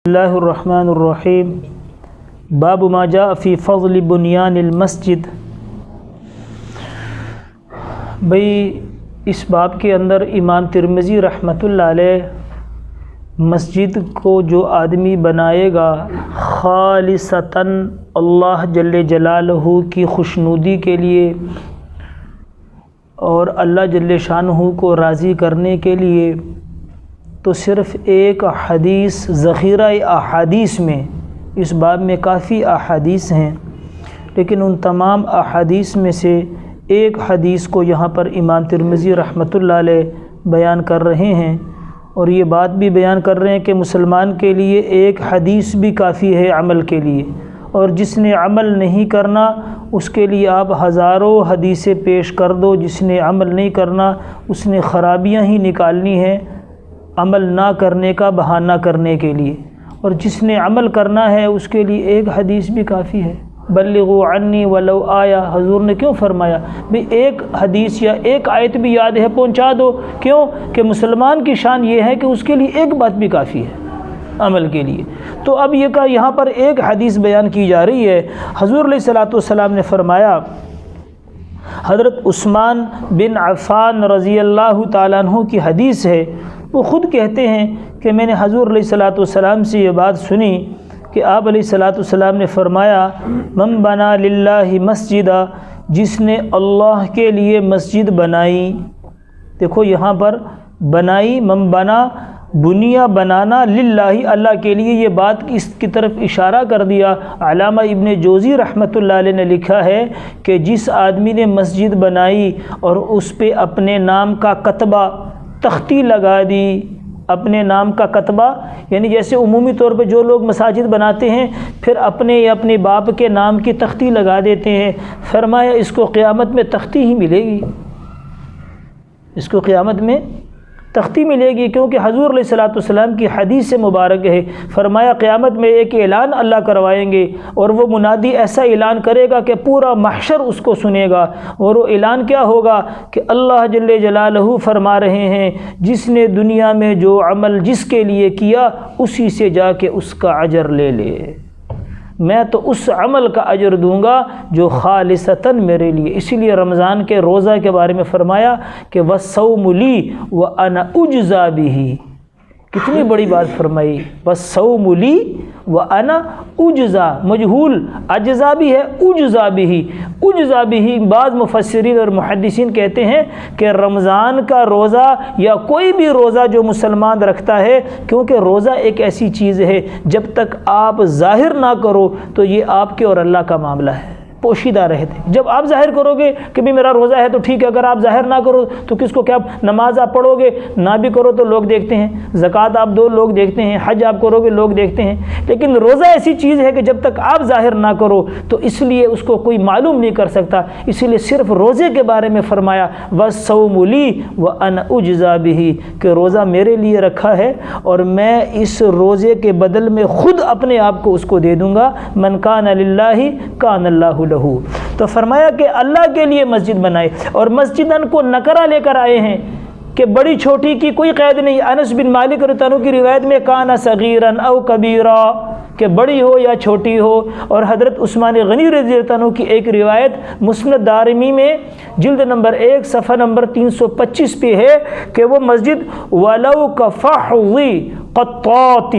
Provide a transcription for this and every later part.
اللہ الرحمن الرحیم باب ما جاء فی فضل بنیان المسجد۔ بھئی اس باب کے اندر امام ترمذی رحمۃ اللہ علیہ مسجد کو جو آدمی بنائے گا خالصتاً اللہ جل جلالہ کی خوشنودی کے لیے اور اللہ جل شانہ کو راضی کرنے کے لیے، تو صرف ایک حدیث ذخیرہ احادیث میں، اس باب میں کافی احادیث ہیں، لیکن ان تمام احادیث میں سے ایک حدیث کو یہاں پر امام ترمذی رحمۃ اللہ علیہ بیان کر رہے ہیں، اور یہ بات بھی بیان کر رہے ہیں کہ مسلمان کے لیے ایک حدیث بھی کافی ہے عمل کے لیے، اور جس نے عمل نہیں کرنا اس کے لیے آپ ہزاروں حدیثیں پیش کر دو، جس نے عمل نہیں کرنا اس نے خرابیاں ہی نکالنی ہیں عمل نہ کرنے کا بہانہ کرنے کے لیے، اور جس نے عمل کرنا ہے اس کے لیے ایک حدیث بھی کافی ہے۔ بلغوا عنی ولو آیا، حضور نے کیوں فرمایا بھی ایک حدیث یا ایک آیت بھی یاد ہے پہنچا دو؟ کیوں کہ مسلمان کی شان یہ ہے کہ اس کے لیے ایک بات بھی کافی ہے عمل کے لیے۔ تو اب یہ کہ یہاں پر ایک حدیث بیان کی جا رہی ہے۔ حضور علیہ الصلوۃ والسلام نے فرمایا، حضرت عثمان بن عفان رضی اللہ تعالیٰ عنہ کی حدیث ہے، وہ خود کہتے ہیں کہ میں نے حضور علیہ الصلوۃ والسلام سے یہ بات سنی کہ آپ علیہ الصلوۃ والسلام نے فرمایا، من بنا للہ مسجدہ، جس نے اللہ کے لیے مسجد بنائی۔ دیکھو یہاں پر بنائی، من بنا، بنیا بنانا، للہ اللہ کے لیے، یہ بات اس کی طرف اشارہ کر دیا۔ علامہ ابن جوزی رحمۃ اللہ علیہ نے لکھا ہے کہ جس آدمی نے مسجد بنائی اور اس پہ اپنے نام کا کتبہ تختی لگا دی، اپنے نام کا کتبہ یعنی جیسے عمومی طور پہ جو لوگ مساجد بناتے ہیں پھر اپنے یا اپنے باپ کے نام کی تختی لگا دیتے ہیں، فرمایا اس کو قیامت میں تختی ہی ملے گی، اس کو قیامت میں تختی ملے گی، کیونکہ حضور علیہ الصلوۃ والسلام کی حدیث سے مبارک ہے، فرمایا قیامت میں ایک اعلان اللہ کروائیں گے، اور وہ منادی ایسا اعلان کرے گا کہ پورا محشر اس کو سنے گا، اور وہ اعلان کیا ہوگا کہ اللہ جل جلالہ فرما رہے ہیں جس نے دنیا میں جو عمل جس کے لیے کیا اسی سے جا کے اس کا اجر لے لے، میں تو اس عمل کا اجر دوں گا جو خالصتاً میرے لیے۔ اسی لیے رمضان کے روزہ کے بارے میں فرمایا کہ وَالصَّوْمُ لِي وَأَنَا أُجْزَى بِهِ، کتنی بڑی بات فرمائی، وَالصَّوْمُ لِي وَأَنَا أُجْزَى، مجہول اجزا بھی ہے، اُجْزَى بِهِ، اُجْزَى بِهِ۔ بعض مفسرین اور محدثین کہتے ہیں کہ رمضان کا روزہ یا کوئی بھی روزہ جو مسلمان رکھتا ہے، کیونکہ روزہ ایک ایسی چیز ہے جب تک آپ ظاہر نہ کرو تو یہ آپ کے اور اللہ کا معاملہ ہے، پوشیدہ رہتے۔ جب آپ ظاہر کرو گے کہ بھی میرا روزہ ہے تو ٹھیک ہے، اگر آپ ظاہر نہ کرو تو کس کو کیا، نماز آپ پڑھو گے نہ بھی کرو تو لوگ دیکھتے ہیں، زکوٰۃ آپ دو لوگ دیکھتے ہیں، حج آپ کرو گے لوگ دیکھتے ہیں، لیکن روزہ ایسی چیز ہے کہ جب تک آپ ظاہر نہ کرو تو اس لیے اس کو کوئی معلوم نہیں کر سکتا، اسی لیے صرف روزے کے بارے میں فرمایا وَالصَّوْمُ لِي وَأَنَا أُجْزَى بِهِ، کہ روزہ میرے لیے رکھا ہے اور میں اس روزے کے بدل میں خود اپنے آپ کو اس کو دے دوں گا، من کان للہ کان اللہ لہ۔ تو فرمایا کہ اللہ کے لیے مسجد بنائے، اور مسجدن کو نکرہ لے کر آئے ہیں کہ بڑی چھوٹی کی کوئی قید نہیں۔ انس بن مالک رضی اللہ عنہ کی روایت میں کان صغیرا او کبیرا، کہ بڑی ہو یا چھوٹی ہو، اور حضرت عثمان غنی رضی اللہ عنہ کی ایک روایت مسند دارمی میں جلد نمبر 1 صفحہ نمبر 325 پہ ہے کہ وہ مسجد ولو کفحظ قطاط،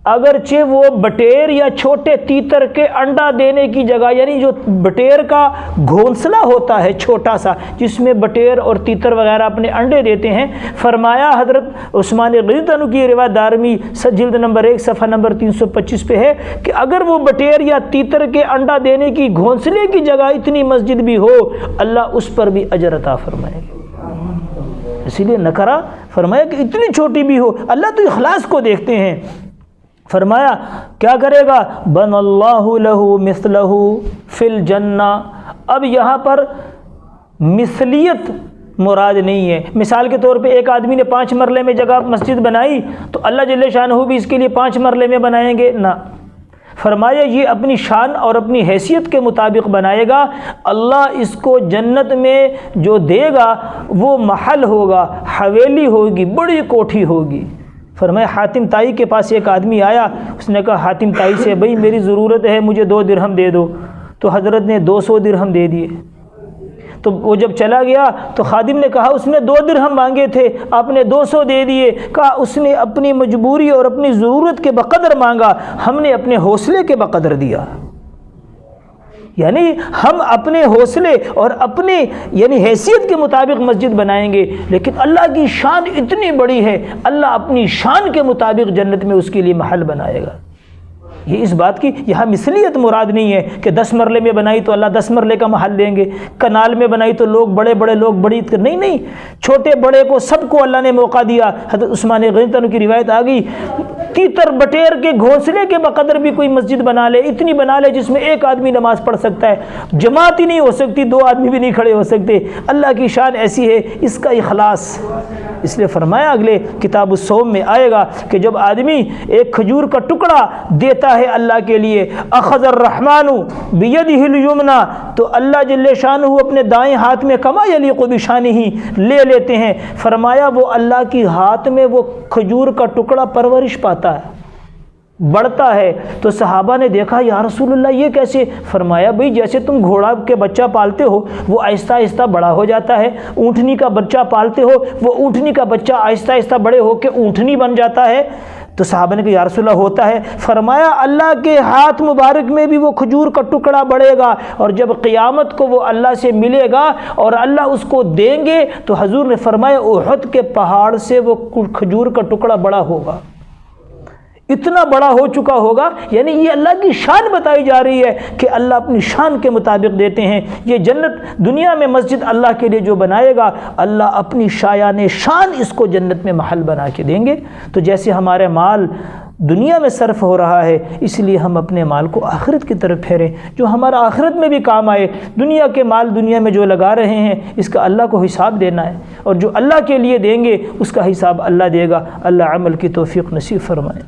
اگرچہ وہ بٹیر یا چھوٹے تیتر کے انڈا دینے کی جگہ، یعنی جو بٹیر کا گھونسلہ ہوتا ہے چھوٹا سا جس میں بٹیر اور تیتر وغیرہ اپنے انڈے دیتے ہیں، فرمایا حضرت عثمان غنی عنہ کی روایت دارمی جلد نمبر 1 صفحہ نمبر 325 پہ ہے کہ اگر وہ بٹیر یا تیتر کے انڈا دینے کی گھونسلے کی جگہ اتنی مسجد بھی ہو، اللہ اس پر بھی اجر عطا فرمائے گا۔ اسی لیے نکرہ فرمایا کہ اتنی چھوٹی بھی ہو، اللہ تو اخلاص کو دیکھتے ہیں۔ فرمایا کیا کرے گا، بن اللہ لہ مثلہ فی الجنہ۔ اب یہاں پر مثلیت مراد نہیں ہے، مثال کے طور پہ ایک آدمی نے 5 مرلے میں جگہ مسجد بنائی تو اللہ جل شانہ بھی اس کے لیے 5 مرلے میں بنائیں گے؟ نہ، فرمایا یہ اپنی شان اور اپنی حیثیت کے مطابق بنائے گا، اللہ اس کو جنت میں جو دے گا وہ محل ہوگا، حویلی ہوگی، بڑی کوٹھی ہوگی، فرمایا حاتم تائی کے پاس ایک آدمی آیا، اس نے کہا حاتم تائی سے بھئی میری ضرورت ہے، مجھے 2 درہم دے دو، تو حضرت نے 200 درہم دے دیے۔ تو وہ جب چلا گیا تو خادم نے کہا اس نے 2 درہم مانگے تھے، آپ نے 200 دے دیے۔ کہا اس نے اپنی مجبوری اور اپنی ضرورت کے بقدر مانگا، ہم نے اپنے حوصلے کے بقدر دیا۔ یعنی ہم اپنے حوصلے اور اپنی حیثیت کے مطابق مسجد بنائیں گے، لیکن اللہ کی شان اتنی بڑی ہے، اللہ اپنی شان کے مطابق جنت میں اس کے لیے محل بنائے گا۔ یہ اس بات کی یہاں مثلیت مراد نہیں ہے کہ 10 مرلے میں بنائی تو اللہ 10 مرلے کا محل دیں گے، کنال میں بنائی تو لوگ بڑے بڑے لوگ بڑی نہیں، چھوٹے بڑے کو سب کو اللہ نے موقع دیا۔ حضرت عثمان غنی رضی اللہ عنہ کی روایت آ گئی، تیتر بٹیر کے گھونسلے کے بقدر بھی کوئی مسجد بنا لے، اتنی بنا لے جس میں 1 آدمی نماز پڑھ سکتا ہے، جماعت ہی نہیں ہو سکتی، 2 آدمی بھی نہیں کھڑے ہو سکتے۔ اللہ کی شان ایسی ہے، اس کا اخلاص۔ اس لیے فرمایا اگلے کتاب الصوم میں آئے گا کہ جب آدمی ایک کھجور کا ٹکڑا دیتا ہے اللہ کے لیے، اخذ الرحمن بیدہ الیمنی، تو اللہ جل شانہ اپنے دائیں ہاتھ میں کما یلیق بشانہ لے لیتے ہیں۔ فرمایا وہ اللہ کی ہاتھ میں وہ کھجور کا ٹکڑا پرورش پاتا ہے، بڑھتا ہے۔ تو صحابہ نے دیکھا یا رسول اللہ یہ کیسے؟ فرمایا بھئی جیسے تم گھوڑا کے بچہ پالتے ہو وہ آہستہ آہستہ بڑا ہو جاتا ہے، اونٹنی کا بچہ پالتے ہو وہ اونٹنی کا بچہ آہستہ آہستہ بڑے ہو کے اونٹنی بن جاتا ہے۔ تو صحابہ نے کہا یا رسول اللہ ہوتا ہے؟ فرمایا اللہ کے ہاتھ مبارک میں بھی وہ کھجور کا ٹکڑا بڑھے گا، اور جب قیامت کو وہ اللہ سے ملے گا اور اللہ اس کو دیں گے تو حضور نے فرمایا احد کے پہاڑ سے وہ کھجور کا ٹکڑا بڑا ہوگا، اتنا بڑا ہو چکا ہوگا۔ یعنی یہ اللہ کی شان بتائی جا رہی ہے کہ اللہ اپنی شان کے مطابق دیتے ہیں۔ یہ جنت دنیا میں مسجد اللہ کے لیے جو بنائے گا، اللہ اپنی شایان شان اس کو جنت میں محل بنا کے دیں گے۔ تو جیسے ہمارے مال دنیا میں صرف ہو رہا ہے، اس لیے ہم اپنے مال کو آخرت کی طرف پھیریں جو ہمارا آخرت میں بھی کام آئے۔ دنیا کے مال دنیا میں جو لگا رہے ہیں اس کا اللہ کو حساب دینا ہے، اور جو اللہ کے لیے دیں گے اس کا حساب اللہ دے گا۔ اللہ عمل کی توفیق نصیب فرمائے۔